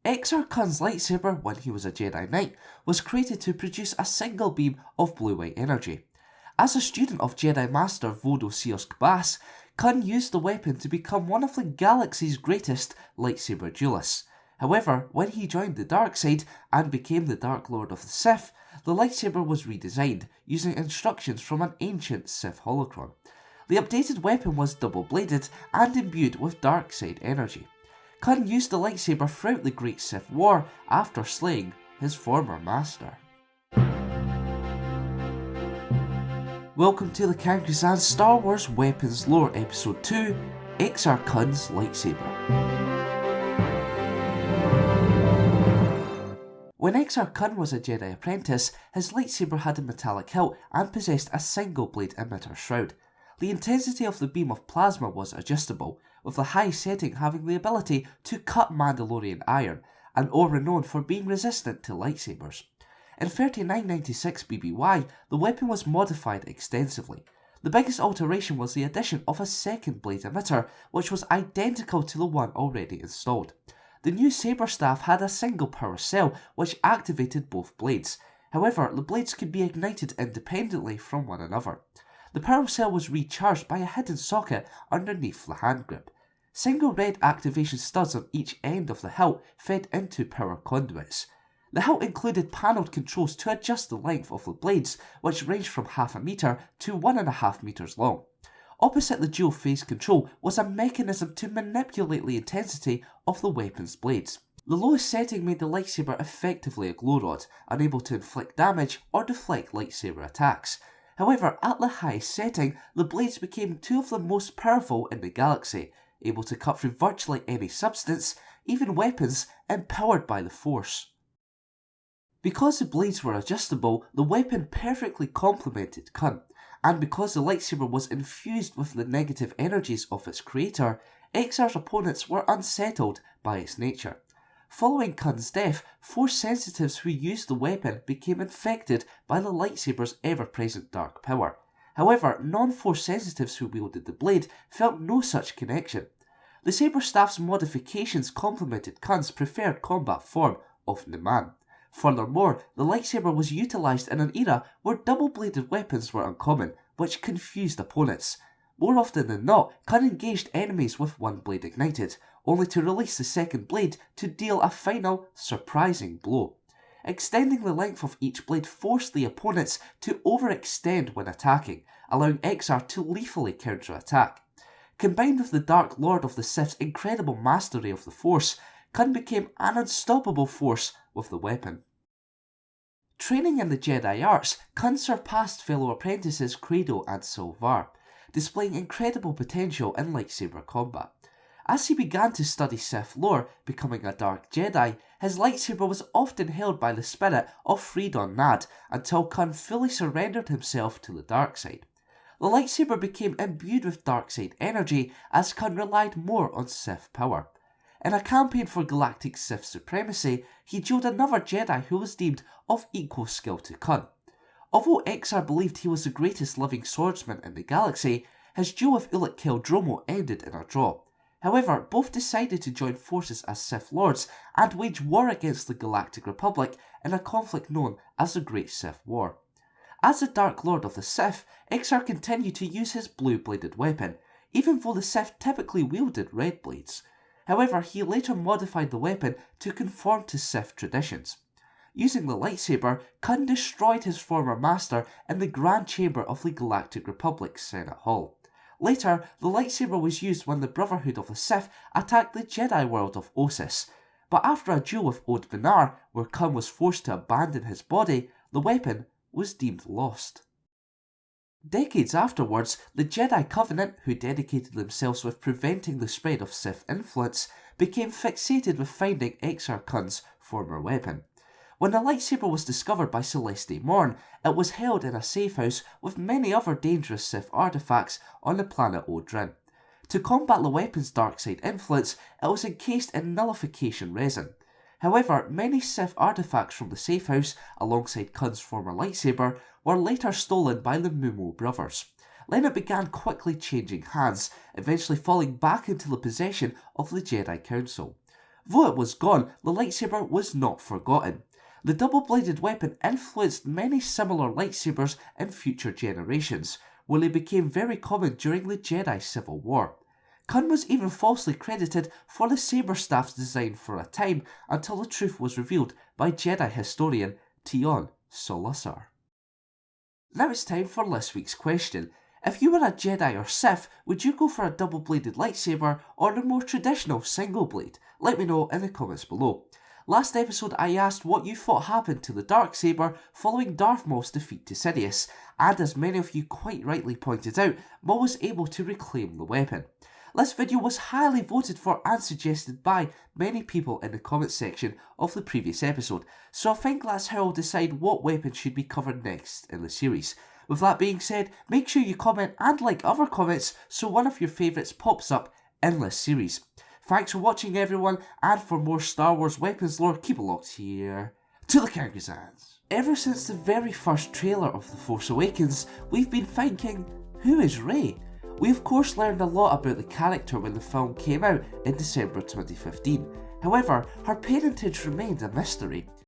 Exar Kun's lightsaber, when he was a Jedi Knight, was created to produce a single beam of blue-white energy. As a student of Jedi Master Vodo-Siosk Baas, Kun used the weapon to become one of the galaxy's greatest lightsaber duelists. However, when he joined the dark side and became the Dark Lord of the Sith, the lightsaber was redesigned, using instructions from an ancient Sith holocron. The updated weapon was double-bladed and imbued with dark side energy. Kun used the lightsaber throughout the Great Sith War after slaying his former master. Welcome to the Kankusan Star Wars Weapons Lore Episode 2, Exar Kun's Lightsaber. When Exar Kun was a Jedi apprentice, his lightsaber had a metallic hilt and possessed a single blade emitter shroud. The intensity of the beam of plasma was adjustable, with the high setting having the ability to cut Mandalorian iron, an ore renowned for being resistant to lightsabers. In 3996 BBY, the weapon was modified extensively. The biggest alteration was the addition of a second blade emitter, which was identical to the one already installed. The new saber staff had a single power cell which activated both blades. However, the blades could be ignited independently from one another. The power cell was recharged by a hidden socket underneath the hand grip. Single red activation studs on each end of the hilt fed into power conduits. The hilt included panelled controls to adjust the length of the blades, which ranged from half a metre to 1.5 metres long. Opposite the dual phase control was a mechanism to manipulate the intensity of the weapon's blades. The lowest setting made the lightsaber effectively a glow rod, unable to inflict damage or deflect lightsaber attacks. However, at the highest setting, the blades became two of the most powerful in the galaxy, able to cut through virtually any substance, even weapons empowered by the Force. Because the blades were adjustable, the weapon perfectly complemented Kun, and because the lightsaber was infused with the negative energies of its creator, Exar's opponents were unsettled by its nature. Following Kun's death, Force sensitives who used the weapon became infected by the lightsaber's ever-present dark power. However, non-Force sensitives who wielded the blade felt no such connection. The saber staff's modifications complemented Kun's preferred combat form of Niman. Furthermore, the lightsaber was utilised in an era where double-bladed weapons were uncommon, which confused opponents. More often than not, Kun engaged enemies with one blade ignited, only to release the second blade to deal a final, surprising blow. Extending the length of each blade forced the opponents to overextend when attacking, allowing Exar to lethally counterattack. Combined with the Dark Lord of the Sith's incredible mastery of the Force, Kun became an unstoppable force with the weapon. Training in the Jedi arts, Kun surpassed fellow apprentices Credo and Silvar, displaying incredible potential in lightsaber combat. As he began to study Sith lore, becoming a Dark Jedi, his lightsaber was often held by the spirit of Freedon Nad until Kun fully surrendered himself to the dark side. The lightsaber became imbued with dark side energy as Kun relied more on Sith power. In a campaign for galactic Sith supremacy, he dueled another Jedi who was deemed of equal skill to Kun. Although Exar believed he was the greatest living swordsman in the galaxy, his duel with Qel-Droma ended in a draw. However, both decided to join forces as Sith Lords and wage war against the Galactic Republic in a conflict known as the Great Sith War. As the Dark Lord of the Sith, Exar continued to use his blue-bladed weapon, even though the Sith typically wielded red blades. However, he later modified the weapon to conform to Sith traditions. Using the lightsaber, Kun destroyed his former master in the Grand Chamber of the Galactic Republic's Senate Hall. Later, the lightsaber was used when the Brotherhood of the Sith attacked the Jedi world of Ossus. But after a duel with Ode Benar, where Kun was forced to abandon his body, the weapon was deemed lost. Decades afterwards, the Jedi Covenant, who dedicated themselves with preventing the spread of Sith influence, became fixated with finding Exar Kun's former weapon. When the lightsaber was discovered by Celeste Morn, it was held in a safe house with many other dangerous Sith artifacts on the planet Odrin. To combat the weapon's dark side influence, it was encased in nullification resin. However, many Sith artifacts from the safe house, alongside Kun's former lightsaber, were later stolen by the Mumo brothers. Then it began quickly changing hands, eventually falling back into the possession of the Jedi Council. Though it was gone, the lightsaber was not forgotten. The double-bladed weapon influenced many similar lightsabers in future generations, where they became very common during the Jedi Civil War. Kun was even falsely credited for the saber staff's design for a time, until the truth was revealed by Jedi historian Tion Solusar. Now it's time for this week's question. If you were a Jedi or Sith, would you go for a double-bladed lightsaber or the more traditional single blade? Let me know in the comments below. Last episode I asked what you thought happened to the Darksaber following Darth Maul's defeat to Sidious, and as many of you quite rightly pointed out, Maul was able to reclaim the weapon. This video was highly voted for and suggested by many people in the comments section of the previous episode, so I think that's how I'll decide what weapon should be covered next in the series. With that being said, make sure you comment and like other comments so one of your favourites pops up in this series. Thanks for watching everyone, and for more Star Wars weapons lore, keep it locked here to the Kyrgyzstans. Ever since the very first trailer of The Force Awakens, we've been thinking, who is Rey? We of course learned a lot about the character when the film came out in December 2015. However, her parentage remained a mystery.